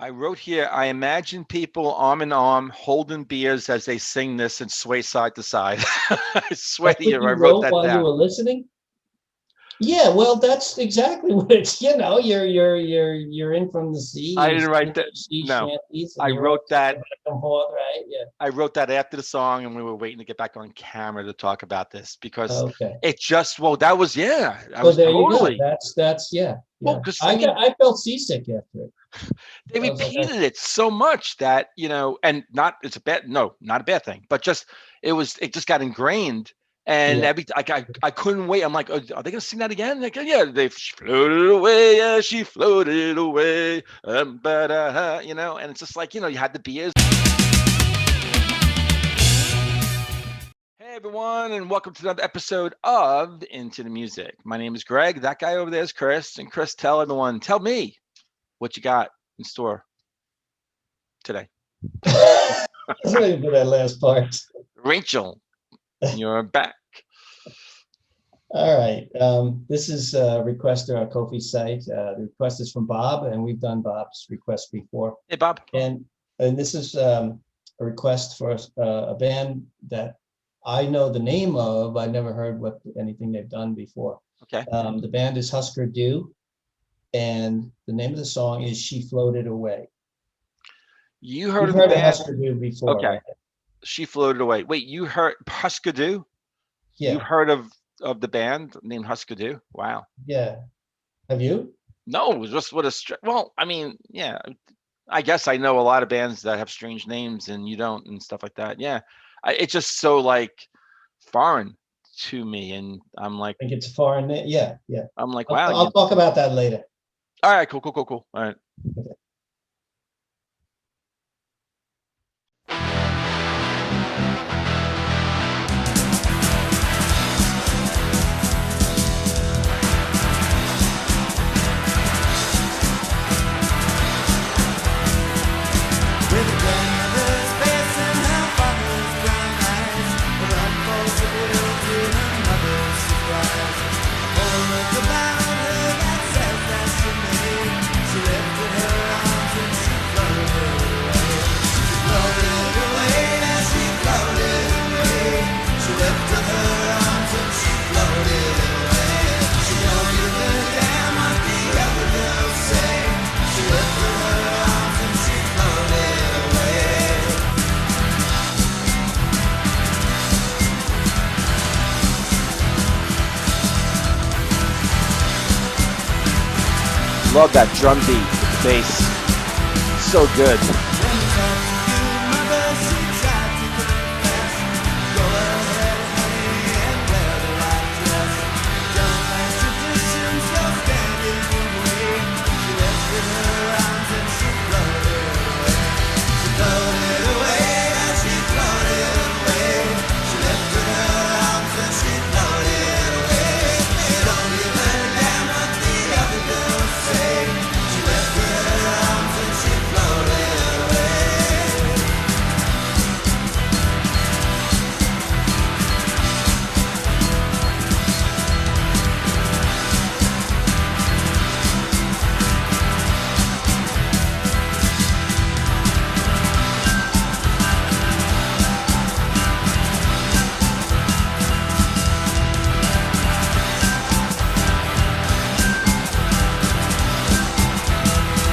I wrote here, I imagine people arm in arm holding beers as they sing this and sway side to side. I swear That's to what you, I you wrote wrote that while you down. were listening? Yeah, well, that's exactly what it's, you're in from the sea, I you're didn't write singing that. those sea No, shanties, and I you're all wrote that. talking back and forth, right? Yeah. I wrote that after the song, and we were waiting to get back on camera to talk about this because Okay. it just, well, that was, yeah, I So was there you go. totally, That's yeah, well, yeah. because I mean, I felt seasick after it. they I was like, repeated it so much that, and not, it's a bad, no, not a bad thing, but just, it just got ingrained. And yeah. I couldn't wait. I'm like, oh, are they gonna sing that again? Like, yeah, they floated away. Yeah, she floated away. And it's just like, you had the beers. Hey everyone, and welcome to another episode of Into the Music. My name is Greg. That guy over there is Chris. And Chris, tell everyone, tell me what you got in store today. Let's wait for that last part. Rachel, you're back. All right. This is a request on our Ko-fi site. The request is from Bob, and we've done Bob's request before. Hey Bob. And this is a request for a band that I know the name of. I never heard anything they've done before. Okay. The band is Husker Du, and the name of the song is "She Floated Away." You heard You've of the heard of band? Husker Du before, Okay. right? She floated away. Wait, you heard Husker Du? You Yeah, heard of the band named Husker Du? Wow. yeah. Have you? No, it was just what a well, I mean, yeah. I guess I know a lot of bands that have strange names and you don't and stuff like that. Yeah. It's just so like foreign to me, and I'm like, I think it's a foreign name. Yeah, yeah. wow. I'll talk about that later. All right, cool. All right. Okay. Love that drum beat with the bass. So good.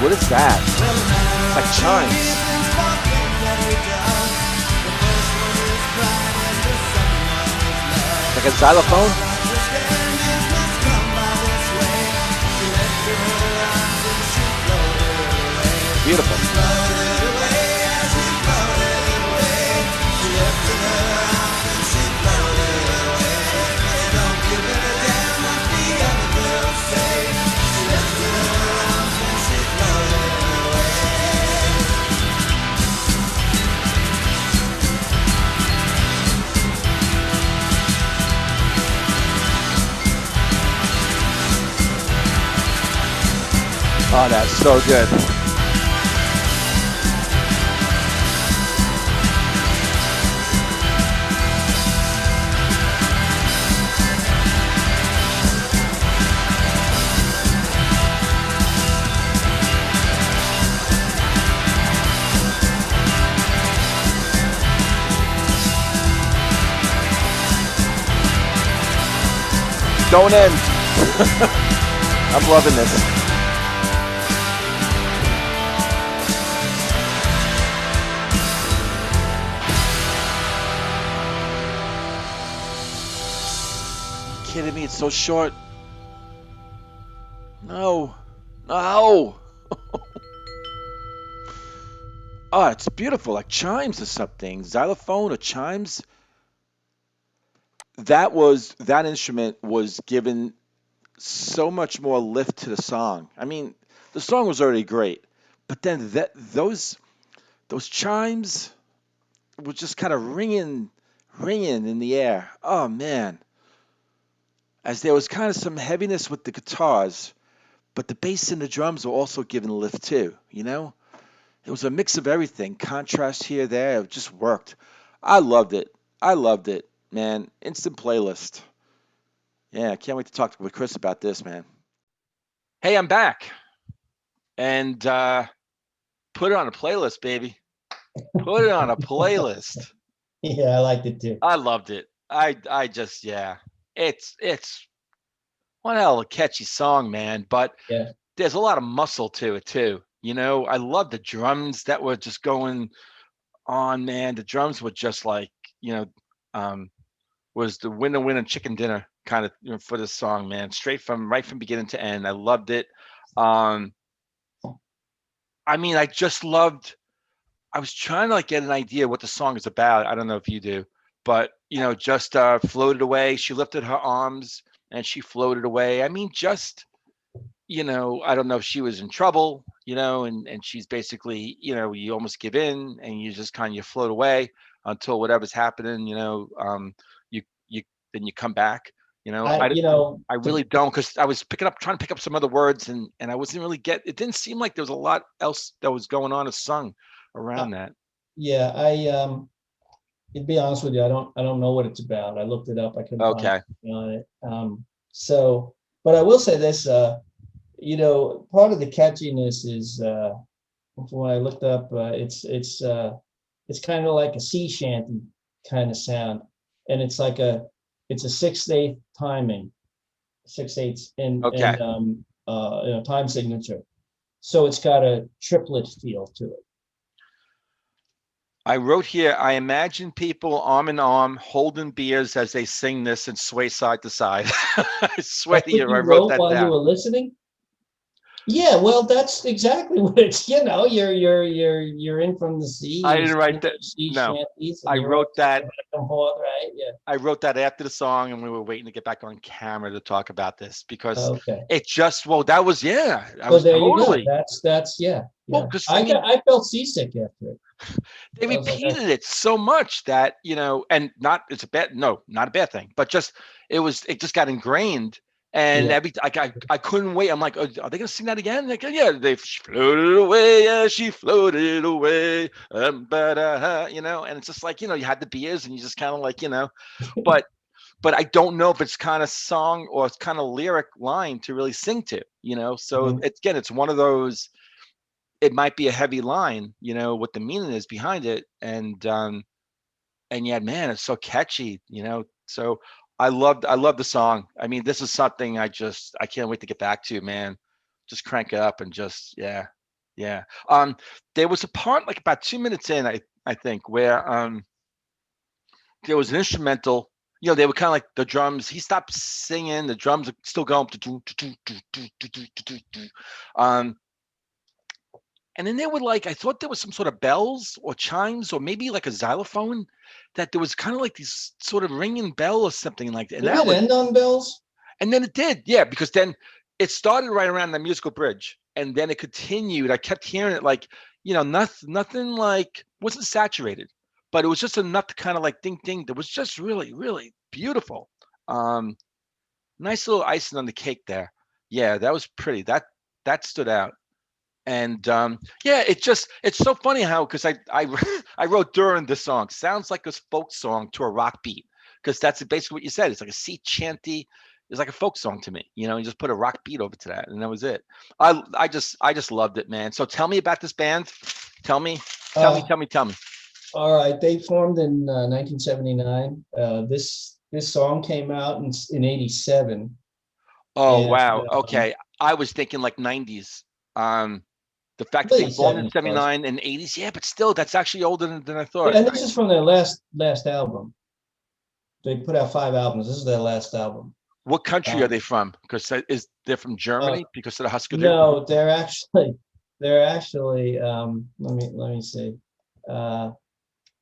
What is that? It's like chimes. Like a xylophone? Beautiful. Oh, that's so good. Don't end. I'm loving this. Kidding me? It's so short. No. No. Oh, it's beautiful, like chimes or something. Xylophone or chimes. That instrument was given so much more lift to the song. I mean, the song was already great, but then those chimes were just kind of ringing in the air. Oh man, as there was kind of some heaviness with the guitars, but the bass and the drums were also given lift too. It was a mix of everything, contrast here, there. It just worked. I loved it. I loved it, man. Instant playlist. Yeah, I can't wait to talk with Chris about this, man. Hey, I'm back, and put it on a playlist, baby. Put it on a playlist. Yeah, I liked it too. I loved it. I just yeah. It's one hell of a catchy song, man. But Yeah. there's a lot of muscle to it too. I love the drums that were just going on, man. The drums were just like, you know, um, was the winner chicken dinner kind of for this song, man. Right from beginning to end. I loved it. Um, I mean, I just loved. I was trying to like get an idea what the song is about. I don't know if you do, but just floated away. She lifted her arms and she floated away. I mean, just I don't know if she was in trouble, and she's basically, you almost give in and you just kind of float away until whatever's happening, you then you come back. I, you know, I to, really don't, because I was trying to pick up some other words, and I wasn't really it didn't seem like there was a lot else that was going on as sung uh, around that. yeah, to be honest with you, I don't know what it's about. I looked it up. I couldn't find Okay. anything on it. So, but I will say this, part of the catchiness is, when I looked up, it's kind of like a sea shanty kind of sound, and it's a 6/8 timing, 6/8 Okay. time signature. So it's got a triplet feel to it. I wrote here, I imagine people arm in arm holding beers as they sing this and sway side to side. I swear That's to what you, I you wrote wrote that while you down. were listening? Yeah, well, that's exactly what it's, you're in from the sea, I you're didn't write singing that. sea No, shanties, and I you're all wrote that. back and forth, right? Yeah. I wrote that after the song, and we were waiting to get back on camera to talk about this because Okay. it just, well, that was, yeah, I So was there you go. totally, That's yeah, well, yeah. because I mean, I felt seasick after it. they I was like, repeated it so much that, and not, it's a bad, no, not a bad thing, but just, it just got ingrained. And yeah, I couldn't wait. I'm like, oh, are they gonna sing that again? Like, yeah, they floated away. Yeah, she floated away. And it's just like, you had the beers and you just kind of like, but I don't know if it's kind of song or it's kind of lyric line to really sing to, So mhm. it's one of those. It might be a heavy line, what the meaning is behind it, and yet, man, it's so catchy, So I love the song. I mean, this is something I can't wait to get back to, man. Just crank it up and just yeah, yeah. There was a part like about 2 minutes in, I think, where there was an instrumental. They were kind of like the drums. He stopped singing. The drums are still going. Um, and then they were like, I thought there was some sort of bells or chimes or maybe like a xylophone, that there was kind of like these sort of ringing bell or something like that. And Did that it was, end on bells? and then it did, yeah, because then it started right around the musical bridge, and then it continued. I kept hearing it like, nothing like wasn't saturated, but it was just enough to kind of like ding ding. That was just really, really beautiful. Um, Nice little icing on the cake there. Yeah, that was pretty. That stood out. And yeah, it's so funny how, because I I wrote during the song, sounds like a folk song to a rock beat, because that's basically what you said. It's like a sea chanty. It's like a folk song to me. You just put a rock beat over to that, and that was it. I just loved it, man. So tell me about this band. Tell me, tell me, Uh, tell me, tell me. all right. They formed in 1979. this song came out in '87. Oh, And wow. Okay. I was thinking like 90s. The fact that they formed in 87 was. 79 and 80s. Yeah, but still, that's actually older than I thought. Yeah, and this is from their last album. They put out 5 albums. This is their last album. What country are Um, they from? Because they're from Germany because of the Husker Du? no, they're actually let me see.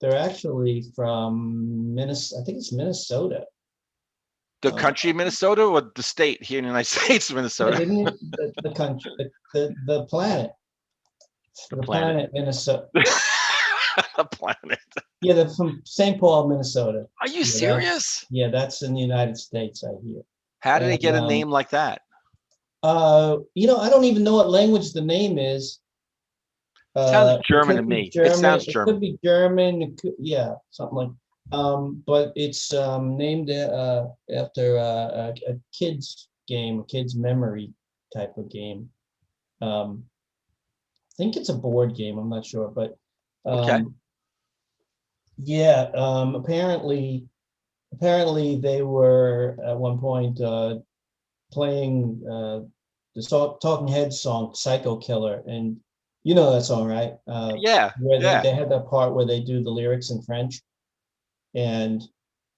They're actually from Minnesota. I think it's Minnesota. The country of Minnesota or the state here in the United States of Yeah, Minnesota? didn't you, the country, the planet, The the planet. planet Minnesota. The planet. Yeah, they're from St. Paul, Minnesota. Are you Yeah, serious? Yeah, that's in the United States, I hear. How did they get a And, name like that? I don't even know what language the name is. Sounds It German to could be me. It German. sounds It could German. be German. It could, yeah, something like. But it's named after a kid's game, a kid's memory type of game. I think it's a board game. I'm not sure, but Okay. yeah. Apparently they were at one point playing the Talking Heads song "Psycho Killer," and you know that song, right? Yeah. Where Yeah. they had that part where they do the lyrics in French, and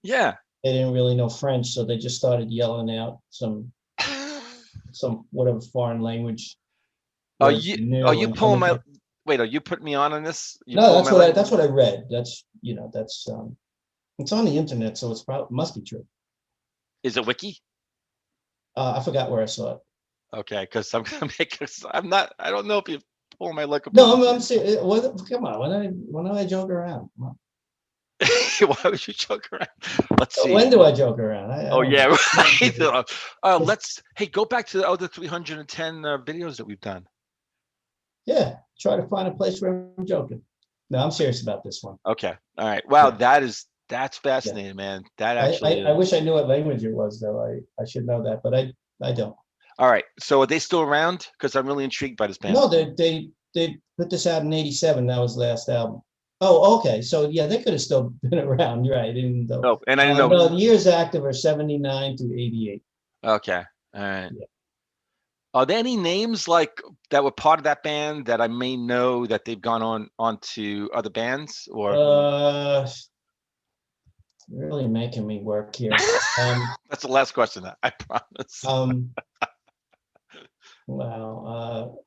Yeah. they didn't really know French, so they just started yelling out some whatever foreign language Are words you they are knew, you and pulling my they, wait, are you putting me on this? You no, pulling my leg? that's what I read. That's that's it's on the internet, so it's probably must be true. Is it wiki? I forgot where I saw it. Okay, because I'm gonna make I'm not I don't know if you pull my leg No, completely. I'm serious. Come on, when do I joke around? Come on. Why would you joke around? Let's see. When do I joke around? I Oh don't yeah, know. right. Hey, go back to the other 310 videos that we've done. Yeah, try to find a place where I'm joking. No, I'm serious about this one. Okay, all right. Wow, Yeah. that's fascinating, man. That I, actually I is. wish I knew what language it was, though. I should know that, but I don't. All right, so are they still around? Because I'm really intrigued by this band. No, they put this out in '87. That was the last album. Oh, okay. So yeah, they could have still been around, right? Even though, Oh, and I didn't know. no, the years active are '79 to '88. Okay, all right. Yeah. Are there any names like that were part of that band that I may know that they've gone on to other bands or? Really making me work here. That's the last question. I promise. Wow.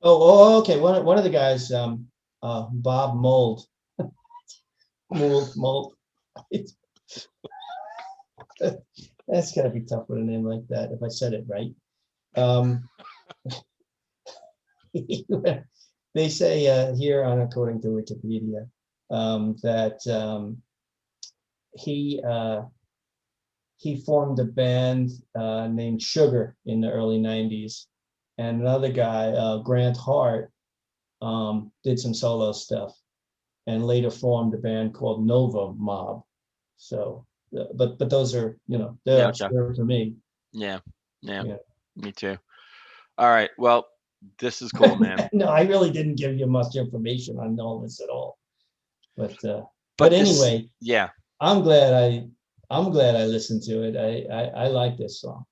Okay. One of the guys, Bob Mold. Mold. That's gotta be tough with a name like that, if I said it right. They say here on according to Wikipedia that he formed a band named Sugar in the early '90s, and another guy, Grant Hart, did some solo stuff, and later formed a band called Nova Mob. So, but those are they're Yeah, okay. obscure to me. Yeah, Yeah. me too. All right, well, this is cool, man. No, I really didn't give you much information on all this at all. But this, anyway, yeah, I'm glad I listened to it. I like this song.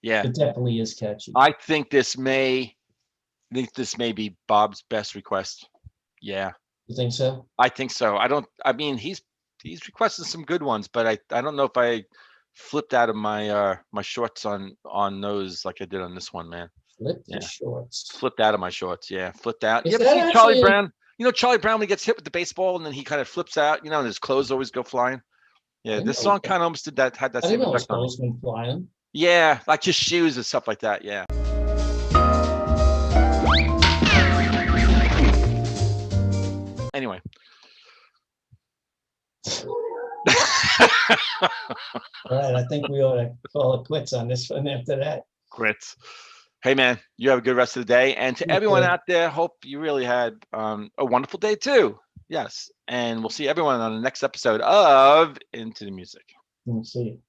yeah, It definitely is catchy. I think this may be Bob's best request. Yeah, You think so? I think so. I mean, he's requested some good ones, but I don't know if I flipped out of my my shorts on those like I did on this one, man. Flip the shorts. Flipped out of my shorts. Yeah, flipped out. Is You ever that see Charlie actually- Brown? You know Charlie Brown when he gets hit with the baseball and then he kind of flips out, and his clothes always go flying. Yeah, this song kind of almost had that I same didn't know his effect on me. clothes went flying. Yeah, like his shoes and stuff like that. Yeah. Anyway. All right, I think we ought to call it quits on this one after that. Grits. Hey man, you have a good rest of the day. And to everyone out there, hope you really had a wonderful day too. Yes. And we'll see everyone on the next episode of Into the Music. We'll see you.